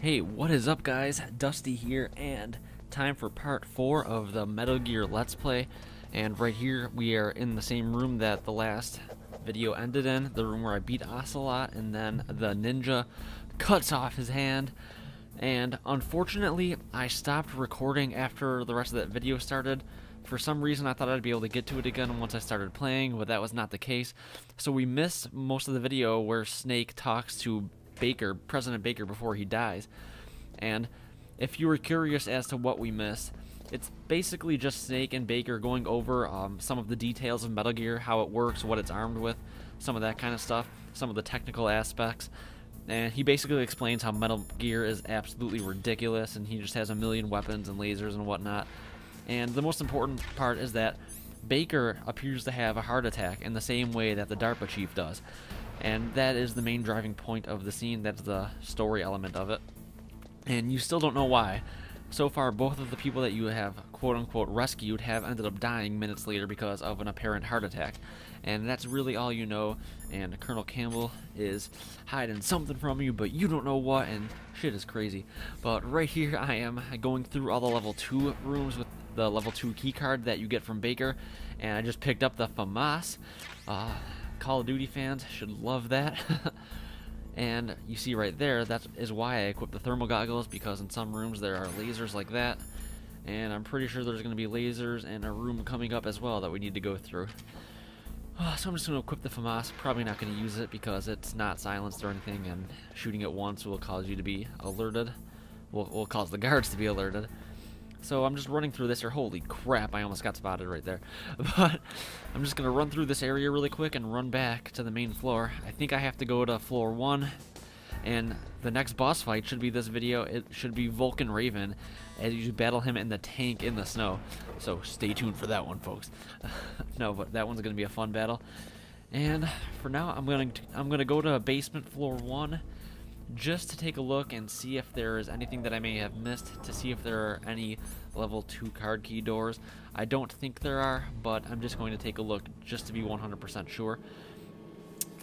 Hey, what is up guys? Dusty here, and time for part 4 of the Metal Gear Let's Play. And right here we are in the same room that the last video ended in, the room where I beat Ocelot, and then the ninja cuts off his hand. And unfortunately I stopped recording after the rest of that video started. For some reason I thought I'd be able to get to it again once I started playing, but that was not the case. So we missed most of the video where Snake talks to President Baker, before he dies. And if you were curious as to what we missed, it's basically just Snake and Baker going over some of the details of Metal Gear, how it works, what it's armed with, some of that kind of stuff, some of the technical aspects. And he basically explains how Metal Gear is absolutely ridiculous and he just has a million weapons and lasers and whatnot. And the most important part is that Baker appears to have a heart attack in the same way that the DARPA chief does. And that is the main driving point of the scene. That's the story element of it. And you still don't know why. So far, both of the people that you have quote-unquote rescued have ended up dying minutes later because of an apparent heart attack. And that's really all you know. And Colonel Campbell is hiding something from you, but you don't know what, and shit is crazy. But right here I am going through all the level 2 rooms with the level 2 keycard that you get from Baker. And I just picked up the FAMAS. Call of Duty fans should love that. And you see right there, that is why I equipped the thermal goggles, because in some rooms there are lasers like that. And I'm pretty sure there's going to be lasers in a room coming up as well that we need to go through. So I'm just going to equip the FAMAS. Probably not going to use it because it's not silenced or anything, and shooting it once will cause you to be alerted. Will cause the guards to be alerted. So I'm just running through this here. Holy crap, I almost got spotted right there. But I'm just going to run through this area really quick and run back to the main floor. I think I have to go to floor 1. And the next boss fight should be this video. It should be Vulcan Raven as you battle him in the tank in the snow. So stay tuned for that one, folks. No, but that one's going to be a fun battle. And for now, I'm going to go to basement floor 1. Just to take a look and see if there is anything that I may have missed, to see if there are any level 2 card key doors. I don't think there are, but I'm just going to take a look just to be 100% sure.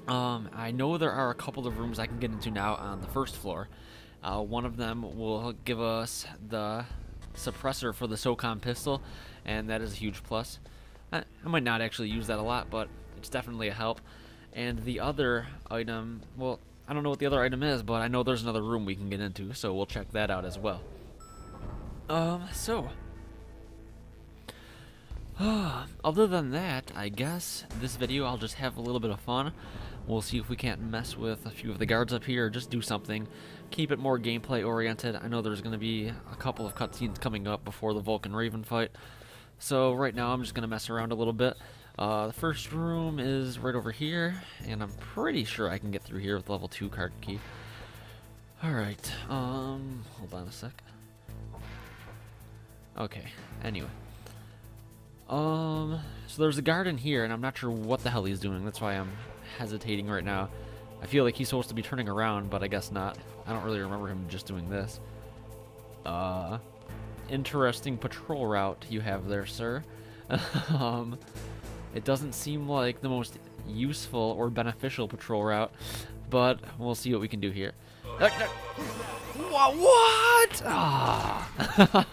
I know there are a couple of rooms I can get into now on the first floor. One of them will give us the suppressor for the SOCOM pistol, and that is a huge plus. I might not actually use that a lot, but it's definitely a help. And the other item, well, I don't know what the other item is, but I know there's another room we can get into, so we'll check that out as well. Other than that, I guess this video I'll just have a little bit of fun. We'll see if we can't mess with a few of the guards up here, or just do something. Keep it more gameplay oriented. I know there's going to be a couple of cutscenes coming up before the Vulcan Raven fight. So right now I'm just going to mess around a little bit. The first room is right over here, and I'm pretty sure I can get through here with level 2 card key. Alright, hold on a sec. Okay, anyway. So there's a guard in here, and I'm not sure what the hell he's doing. That's why I'm hesitating right now. I feel like he's supposed to be turning around, but I guess not. I don't really remember him just doing this. Interesting patrol route you have there, sir. It doesn't seem like the most useful or beneficial patrol route, but we'll see what we can do here. What? Ah.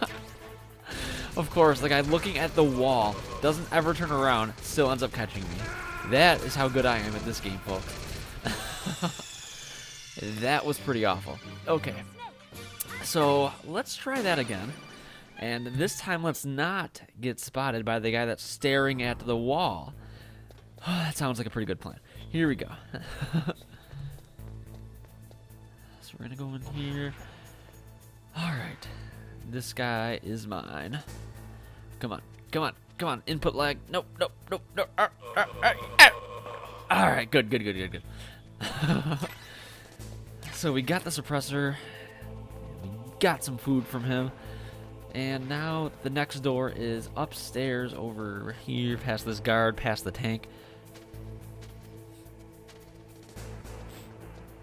Of course, the guy looking at the wall doesn't ever turn around, still ends up catching me. That is how good I am at this game, folks. That was pretty awful. Okay, so let's try that again. And this time, let's not get spotted by the guy that's staring at the wall. That sounds like a pretty good plan. Here we go. So we're going to go in here. Alright. This guy is mine. Come on. Come on. Come on. Input lag. Nope. Nope. Nope. Nope. Alright. Good. Good. Good. Good. Good. So we got the suppressor. We got some food from him. And now the next door is upstairs over here, past this guard, past the tank.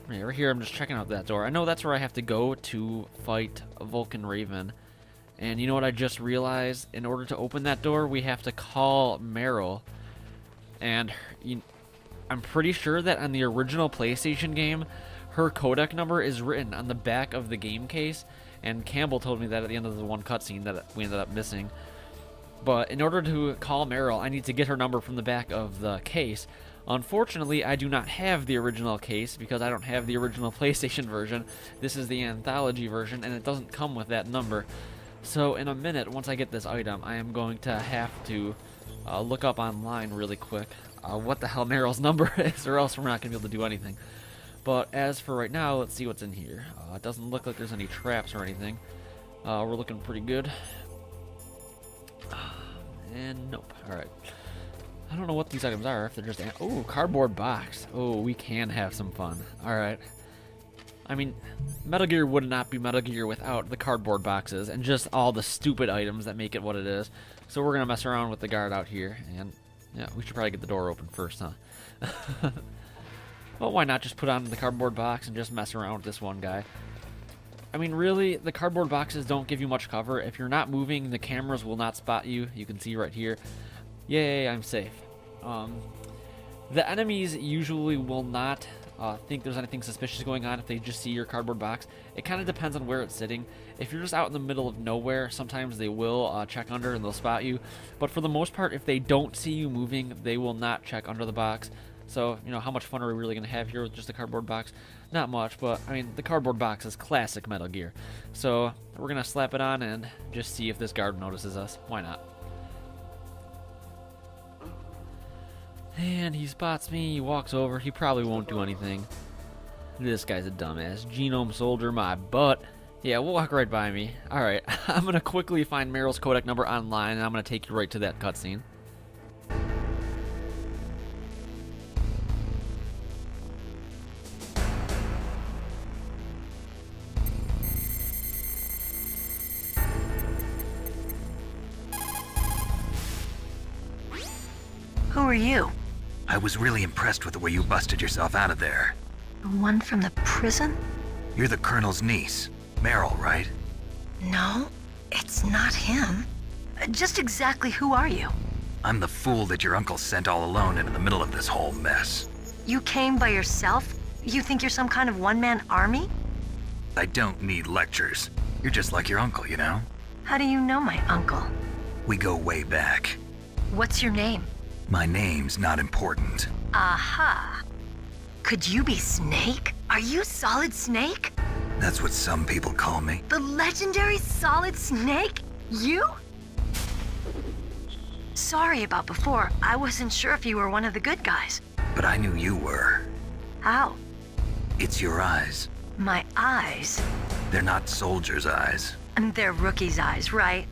Right, over here I'm just checking out that door. I know that's where I have to go to fight Vulcan Raven. And you know what I just realized? In order to open that door, we have to call Meryl. And I'm pretty sure that on the original PlayStation game, her codec number is written on the back of the game case, and Campbell told me that at the end of the one cutscene that we ended up missing. But in order to call Meryl, I need to get her number from the back of the case. Unfortunately, I do not have the original case because I don't have the original PlayStation version. This is the anthology version, and it doesn't come with that number. So in a minute, once I get this item, I am going to have to look up online really quick what the hell Meryl's number is, or else we're not going to be able to do anything. But as for right now, let's see what's in here. It doesn't look like there's any traps or anything. We're looking pretty good. And nope. Alright. I don't know what these items are, if they're just... Oh, cardboard box. Oh, we can have some fun. Alright. I mean, Metal Gear would not be Metal Gear without the cardboard boxes and just all the stupid items that make it what it is. So we're going to mess around with the guard out here. And, yeah, we should probably get the door open first, huh? Well, why not just put on the cardboard box and just mess around with this one guy? I mean, really, the cardboard boxes don't give you much cover. If you're not moving, the cameras will not spot you. You can see right here. Yay, I'm safe. The enemies usually will not think there's anything suspicious going on if they just see your cardboard box. It kind of depends on where it's sitting. If you're just out in the middle of nowhere, sometimes they will check under and they'll spot you. But for the most part, if they don't see you moving, they will not check under the box. So, you know, how much fun are we really going to have here with just a cardboard box? Not much, but, I mean, the cardboard box is classic Metal Gear. So, we're going to slap it on and just see if this guard notices us. Why not? And he spots me, he walks over, he probably won't do anything. This guy's a dumbass. Genome soldier my butt. Yeah, walk right by me. Alright, I'm going to quickly find Meryl's codec number online, and I'm going to take you right to that cutscene. Who are you? I was really impressed with the way you busted yourself out of there. The one from the prison? You're the Colonel's niece, Meryl, right? No, it's not him. Just exactly who are you? I'm the fool that your uncle sent all alone into the middle of this whole mess. You came by yourself? You think you're some kind of one-man army? I don't need lectures. You're just like your uncle, you know? How do you know my uncle? We go way back. What's your name? My name's not important. Aha. Could you be Snake? Are you Solid Snake? That's what some people call me. The legendary Solid Snake? You? Sorry about before. I wasn't sure if you were one of the good guys. But I knew you were. How? It's your eyes. My eyes? They're not soldiers' eyes. And they're rookies' eyes, right?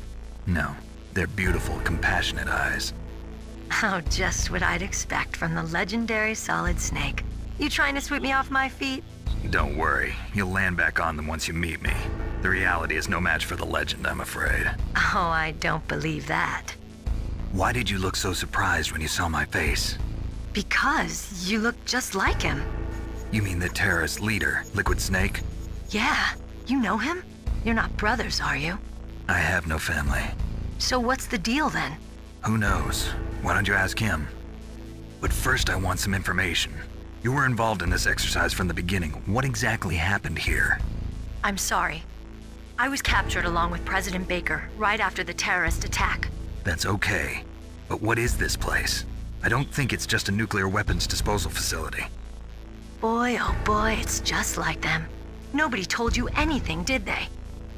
No, they're beautiful, compassionate eyes. Oh, just what I'd expect from the legendary Solid Snake. You trying to sweep me off my feet? Don't worry, you'll land back on them once you meet me. The reality is no match for the legend, I'm afraid. Oh, I don't believe that. Why did you look so surprised when you saw my face? Because you look just like him. You mean the terrorist leader, Liquid Snake? Yeah, you know him? You're not brothers, are you? I have no family. So what's the deal then? Who knows? Why don't you ask him? But first I want some information. You were involved in this exercise from the beginning. What exactly happened here? I'm sorry. I was captured along with President Baker right after the terrorist attack. That's okay. But what is this place? I don't think it's just a nuclear weapons disposal facility. Boy, oh boy, it's just like them. Nobody told you anything, did they?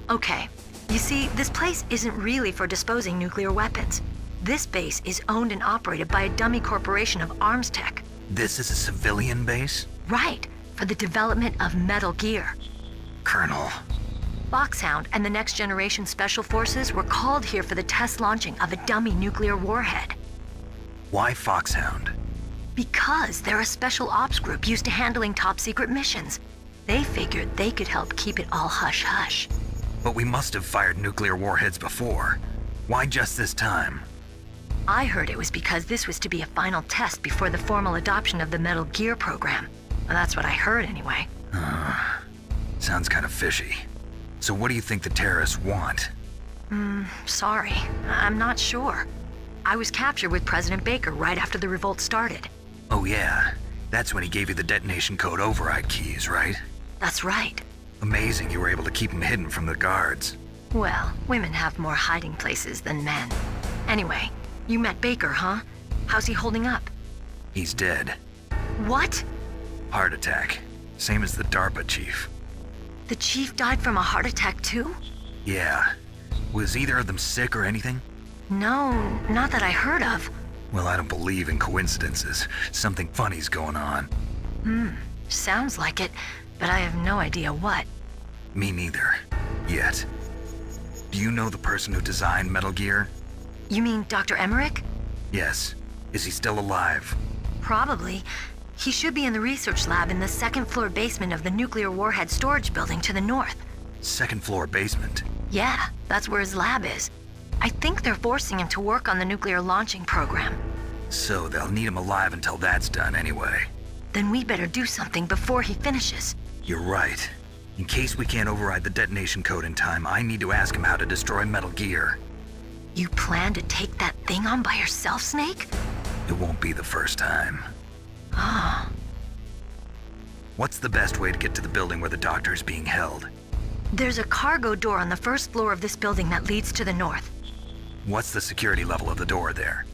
Okay, you see, this place isn't really for disposing nuclear weapons. This base is owned and operated by a dummy corporation of arms tech. This is a civilian base? Right, for the development of Metal Gear. Colonel. Foxhound and the Next Generation Special Forces were called here for the test launching of a dummy nuclear warhead. Why Foxhound? Because they're a special ops group used to handling top secret missions. They figured they could help keep it all hush-hush. But we must have fired nuclear warheads before. Why just this time? I heard it was because this was to be a final test before the formal adoption of the Metal Gear program. Well, that's what I heard anyway. Sounds kind of fishy. So what do you think the terrorists want? Sorry. I'm not sure. I was captured with President Baker right after the revolt started. Oh yeah, that's when he gave you the detonation code override keys, right? That's right. Amazing you were able to keep him hidden from the guards. Well, women have more hiding places than men. Anyway, you met Baker, huh? How's he holding up? He's dead. What? Heart attack. Same as the DARPA chief. The chief died from a heart attack too? Yeah. Was either of them sick or anything? No, not that I heard of. Well, I don't believe in coincidences. Something funny's going on. Sounds like it, but I have no idea what. Me neither. Yet. Do you know the person who designed Metal Gear? You mean Dr. Emmerich? Yes. Is he still alive? Probably. He should be in the research lab in the second floor basement of the nuclear warhead storage building to the north. Second floor basement? Yeah, that's where his lab is. I think they're forcing him to work on the nuclear launching program. So they'll need him alive until that's done anyway. Then we better do something before he finishes. You're right. In case we can't override the detonation code in time, I need to ask him how to destroy Metal Gear. You plan to take that thing on by yourself, Snake? It won't be the first time. Ah. What's the best way to get to the building where the doctor is being held? There's a cargo door on the first floor of this building that leads to the north. What's the security level of the door there?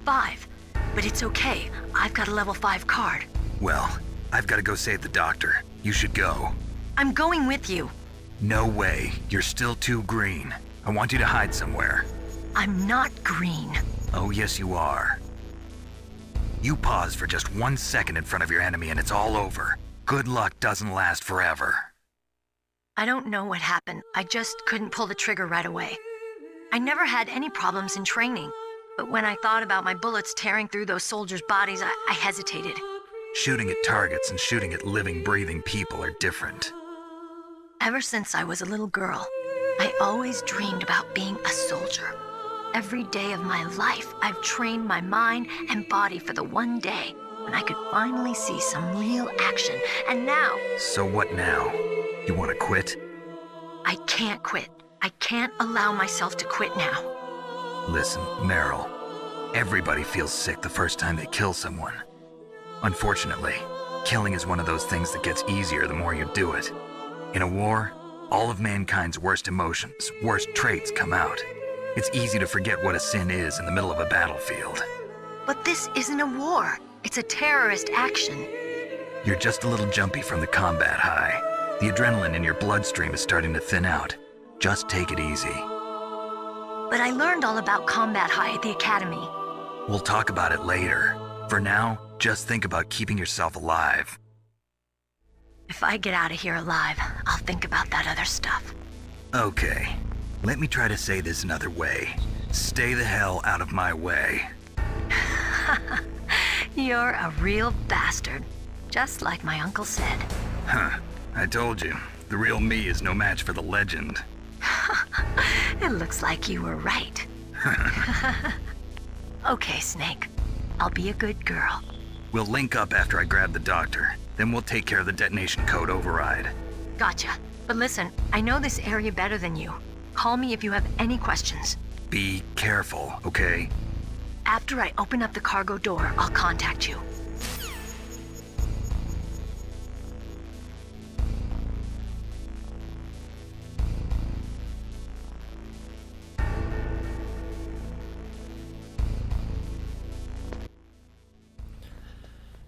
5. But it's okay. I've got a level 5 card. Well, I've got to go save the doctor. You should go. I'm going with you. No way. You're still too green. I want you to hide somewhere. I'm not green. Oh, yes you are. You pause for just 1 second in front of your enemy and it's all over. Good luck doesn't last forever. I don't know what happened. I just couldn't pull the trigger right away. I never had any problems in training, but when I thought about my bullets tearing through those soldiers' bodies, I hesitated. Shooting at targets and shooting at living, breathing people are different. Ever since I was a little girl, I always dreamed about being a soldier. Every day of my life, I've trained my mind and body for the one day when I could finally see some real action, and now... So what now? You want to quit? I can't quit. I can't allow myself to quit now. Listen, Meryl, everybody feels sick the first time they kill someone. Unfortunately, killing is one of those things that gets easier the more you do it. In a war, all of mankind's worst emotions, worst traits come out. It's easy to forget what a sin is in the middle of a battlefield. But this isn't a war. It's a terrorist action. You're just a little jumpy from the combat high. The adrenaline in your bloodstream is starting to thin out. Just take it easy. But I learned all about combat high at the academy. We'll talk about it later. For now, just think about keeping yourself alive. If I get out of here alive, I'll think about that other stuff. Okay. Let me try to say this another way. Stay the hell out of my way. You're a real bastard. Just like my uncle said. Huh. I told you. The real me is no match for the legend. It looks like you were right. Okay, Snake. I'll be a good girl. We'll link up after I grab the doctor. Then we'll take care of the detonation code override. Gotcha. But listen, I know this area better than you. Call me if you have any questions. Be careful, okay? After I open up the cargo door, I'll contact you.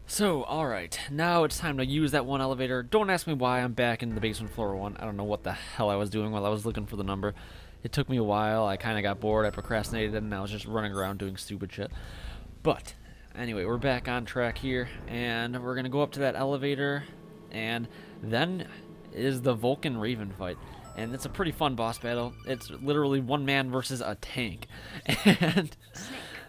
So, alright, now it's time to use that one elevator. Don't ask me why I'm back in the basement floor 1. I don't know what the hell I was doing while I was looking for the number. It took me a while, I kind of got bored, I procrastinated, and I was just running around doing stupid shit. But, anyway, we're back on track here, and we're going to go up to that elevator, and then is the Vulcan Raven fight. And it's a pretty fun boss battle. It's literally one man versus a tank. And...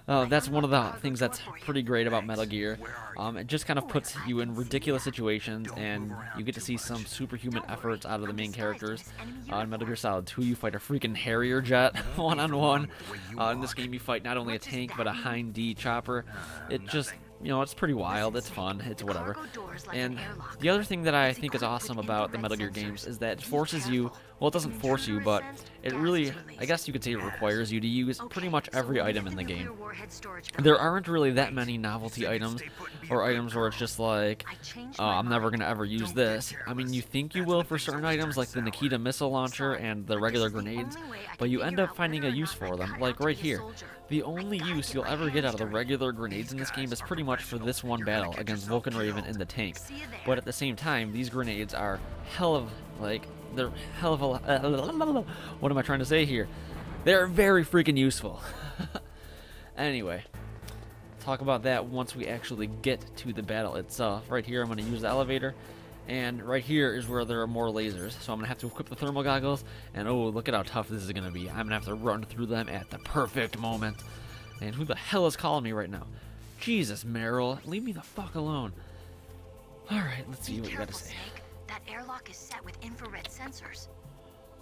that's one of the things that's pretty great about Metal Gear. It just kind of puts you in ridiculous situations, and you get to see some superhuman efforts out of the main characters. In Metal Gear Solid 2, you fight a freaking Harrier jet one-on-one. In this game, you fight not only a tank, but a Hind D chopper. It just, you know, it's pretty wild, it's fun, it's whatever. And the other thing that I think is awesome about the Metal Gear games is that it forces you, well, it doesn't force you, but it really, I guess you could say it requires you to use pretty much every item in the game. There aren't really that many novelty items, or items where it's just like, I'm never going to ever use this. I mean, you think you will for certain items, like the Nikita missile launcher and the regular grenades, but you end up finding a use for them, like right here. The only use you'll ever get out of the regular grenades in this game is pretty much for this one battle against Vulcan Raven in the tank. But at the same time, these grenades are hell of, like, they're hell of a... what am I trying to say here? They're very freaking useful. Anyway, talk about that once we actually get to the battle itself. Right here, I'm going to use the elevator. And right here is where there are more lasers. So I'm going to have to equip the thermal goggles. And oh, look at how tough this is going to be. I'm going to have to run through them at the perfect moment. And who the hell is calling me right now? Jesus, Meryl. Leave me the fuck alone. Alright, let's see what you got to say. Snake. That airlock is set with infrared sensors.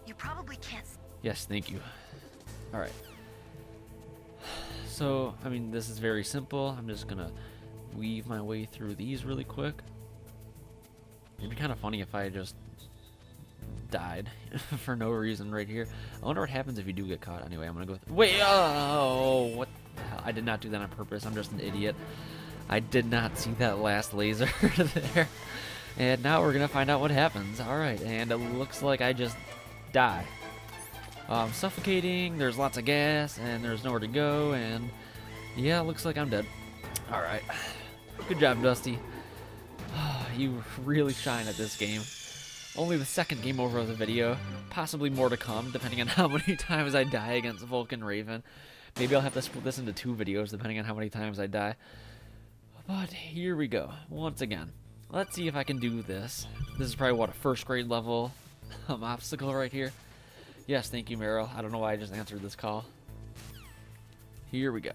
You probably can't... Yes, thank you. Alright. So, I mean, this is very simple. I'm just going to weave my way through these really quick. It'd be kind of funny if I just died for no reason right here. I wonder what happens if you do get caught. Anyway, I'm gonna go. Wait! Oh, what the hell? I did not do that on purpose. I'm just an idiot. I did not see that last laser there. And now we're gonna find out what happens. All right, and it looks like I just die. Suffocating. There's lots of gas, and there's nowhere to go. And yeah, it looks like I'm dead. All right. Good job, Dusty. You really shine at this game. Only the second game over of the video. Possibly more to come, depending on how many times I die against Vulcan Raven. Maybe I'll have to split this into 2 videos, depending on how many times I die. But here we go. Once again. Let's see if I can do this. This is probably, what, a first grade level obstacle right here? Yes, thank you, Meryl. I don't know why I just answered this call. Here we go.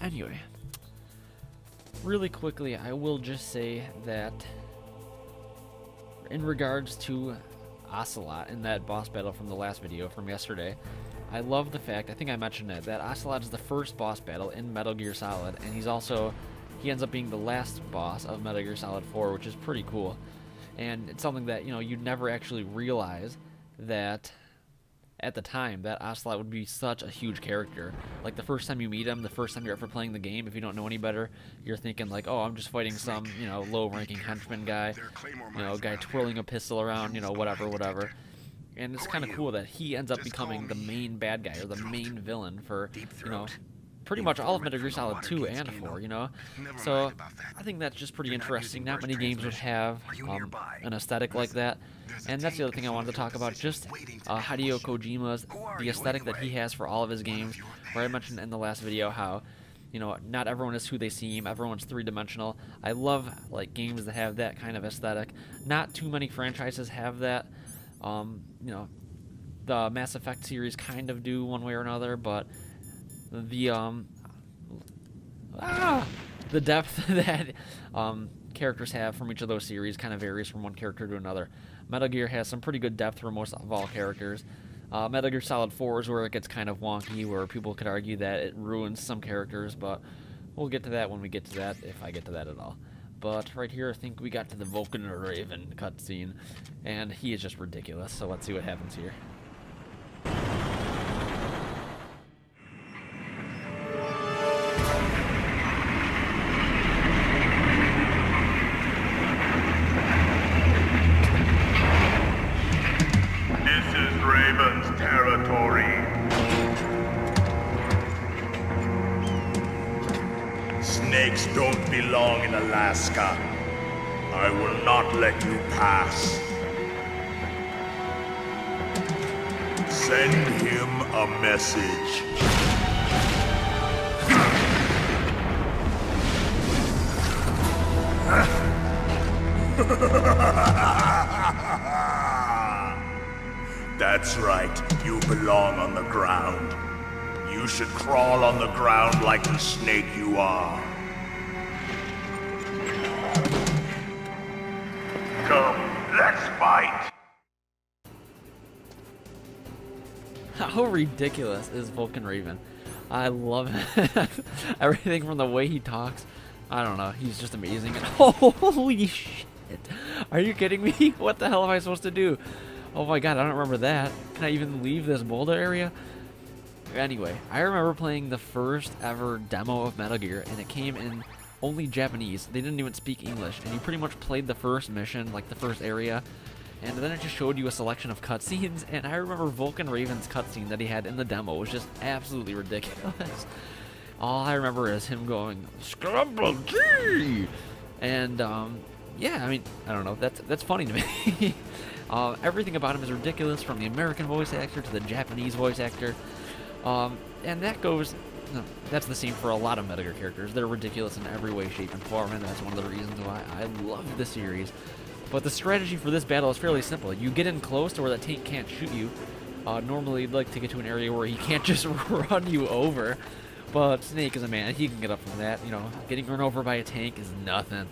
Anyway, really quickly, I will just say that in regards to Ocelot in that boss battle from the last video from yesterday, I love the fact, I think I mentioned it, that Ocelot is the first boss battle in Metal Gear Solid, and he ends up being the last boss of Metal Gear Solid 4, which is pretty cool. And it's something that, you know, you'd never actually realize that at the time that Ocelot would be such a huge character. Like the first time you meet him, the first time you're ever playing the game, if you don't know any better, you're thinking like, oh, I'm just fighting some, you know, low-ranking henchman guy, you know, guy twirling a pistol around, you know, whatever. And it's kind of cool that he ends up becoming the main bad guy or the main villain for, you know, pretty much all of Metal Gear Solid 2 and 4, you know? So I think that's just pretty interesting. Not many games would have an aesthetic like that. And that's the other thing I wanted to talk about, just Hideo Kojima's, the aesthetic that he has for all of his games, where I mentioned in the last video how, you know, not everyone is who they seem, everyone's three-dimensional. I love, like, games that have that kind of aesthetic. Not too many franchises have that. You know, the Mass Effect series kind of do one way or another, but the depth that characters have from each of those series kind of varies from one character to another. Metal Gear has some pretty good depth for most of all characters. Metal Gear Solid 4 is where it gets kind of wonky, where people could argue that it ruins some characters, but we'll get to that when we get to that, if I get to that at all. But right here, I think we got to the Vulcan Raven cutscene, and he is just ridiculous, so let's see what happens here. Snakes don't belong in Alaska. I will not let you pass. Send him a message. That's right, you belong on the ground. You should crawl on the ground like the snake you are. Come, let's fight! How ridiculous is Vulcan Raven? I love it. Everything from the way he talks. I don't know. He's just amazing. And holy shit. Are you kidding me? What the hell am I supposed to do? Oh my god, I don't remember that. Can I even leave this boulder area? Anyway, I remember playing the first ever demo of Metal Gear, and it came in only Japanese. They didn't even speak English, and you pretty much played the first mission, like the first area, and then it just showed you a selection of cutscenes, and I remember Vulcan Raven's cutscene that he had in the demo was just absolutely ridiculous. All I remember is him going, "Scrumble G!" And, yeah, I mean, I don't know, that's funny to me. Everything about him is ridiculous, from the American voice actor to the Japanese voice actor. And that goes, that's the same for a lot of Metal Gear characters. They're ridiculous in every way, shape, and form, and that's one of the reasons why I love the series. But the strategy for this battle is fairly simple. You get in close to where the tank can't shoot you. Normally, you'd like to get to an area where he can't just run you over. But Snake is a man. He can get up from that. You know, getting run over by a tank is nothing.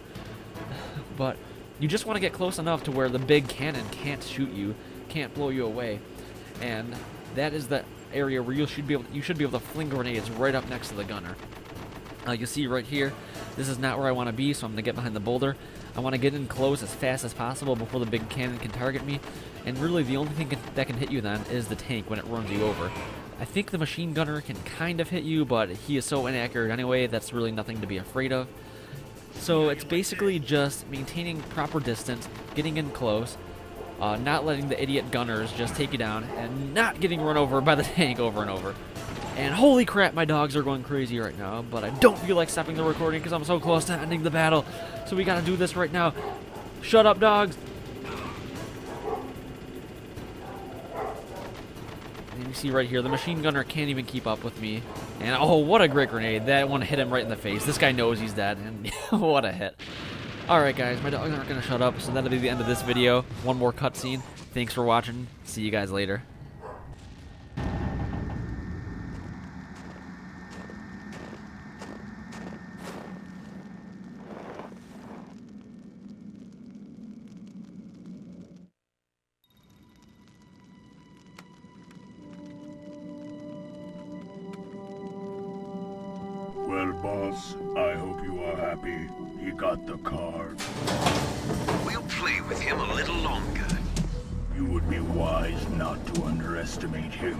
But you just want to get close enough to where the big cannon can't shoot you, can't blow you away. And that is the area where you should be able to fling grenades right up next to the gunner. You see right here, this is not where I want to be, so I'm going to get behind the boulder. I want to get in close as fast as possible before the big cannon can target me. And really, the only thing that can hit you then is the tank when it runs you over. I think the machine gunner can kind of hit you, but he is so inaccurate anyway, that's really nothing to be afraid of. So it's basically just maintaining proper distance, getting in close, not letting the idiot gunners just take you down, and not getting run over by the tank over and over. And holy crap, my dogs are going crazy right now, but I don't feel like stopping the recording because I'm so close to ending the battle. So we gotta do this right now. Shut up, dogs! And you see right here, the machine gunner can't even keep up with me. And oh, what a great grenade. That one hit him right in the face. This guy knows he's dead, and what a hit. Alright guys, my dogs aren't going to shut up, so that'll be the end of this video. One more cutscene. Thanks for watching. See you guys later. Well, boss, I hope you are happy. He got the card. We'll play with him a little longer. You would be wise not to underestimate him.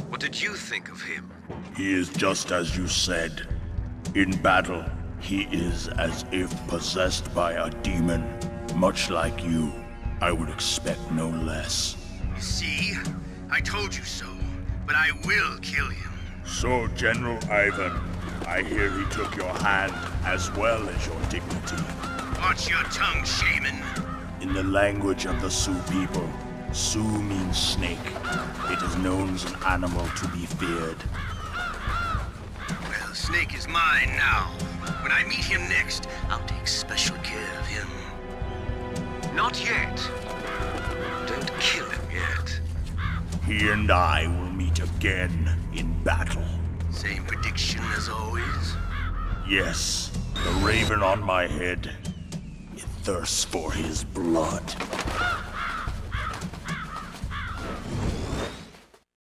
What did you think of him? He is just as you said. In battle, he is as if possessed by a demon. Much like you, I would expect no less. See? I told you so, but I will kill him. So, General Ivan, I hear he took your hand as well as your dignity. Watch your tongue, shaman. In the language of the Sioux people, Sioux means snake. It is known as an animal to be feared. Well, Snake is mine now. When I meet him next, I'll take special care of him. Not yet. Don't kill him yet. He and I will meet again in battle. Same prediction as always? Yes, the raven on my head. It thirsts for his blood.